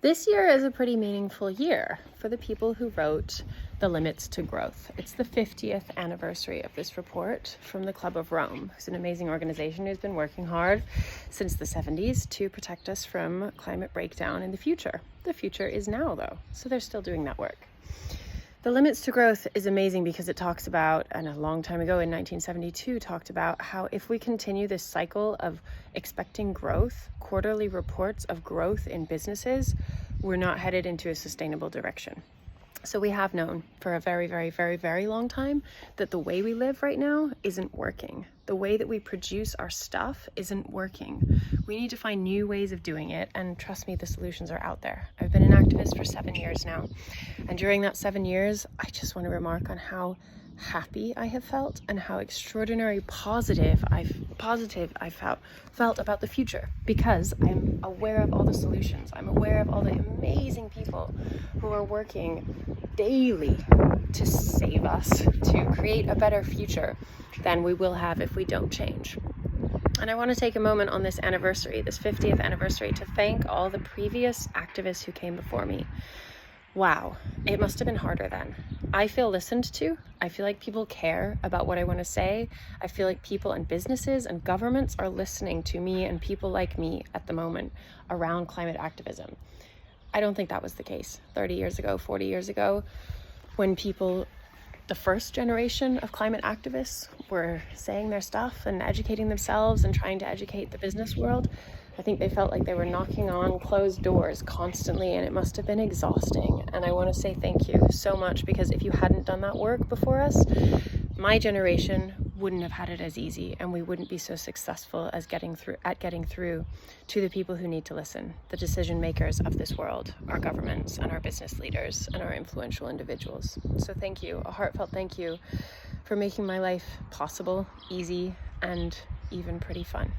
This year is a pretty meaningful year for the people who wrote The Limits to Growth. It's the 50th anniversary of this report from the Club of Rome. It's an amazing organization who's been working hard since the 70s to protect us from climate breakdown in the future. The future is now, though, so they're still doing that work. The Limits to Growth is amazing because it talks about, and a long time ago in 1972, talked about how if we continue this cycle of expecting growth, quarterly reports of growth in businesses, we're not headed into a sustainable direction. So we have known for a very, very, very, very long time that the way we live right now isn't working. The way that we produce our stuff isn't working. We need to find new ways of doing it, and trust me, the solutions are out there. I've been an activist for 7 years now, and during that 7 years, I just want to remark on how happy I have felt and how extraordinary positive I've felt about the future, because I'm aware of all the solutions. I'm aware of all the amazing people who are working daily to save us, to create a better future than we will have if we don't change. And I want to take a moment on this anniversary, this 50th anniversary, to thank all the previous activists who came before me. Wow, it must have been harder then. I feel listened to. I feel like people care about what I want to say. I feel like people and businesses and governments are listening to me and people like me at the moment around climate activism. I don't think that was the case 30 years ago, 40 years ago, when people, the first generation of climate activists, were saying their stuff and educating themselves and trying to educate the business world. I think they felt like they were knocking on closed doors constantly, and it must have been exhausting. And I want to say thank you so much, because if you hadn't done that work before us, my generation wouldn't have had it as easy, and we wouldn't be so successful as getting through to the people who need to listen, the decision makers of this world, our governments and our business leaders and our influential individuals. So thank you, a heartfelt thank you for making my life possible, easy, and even pretty fun.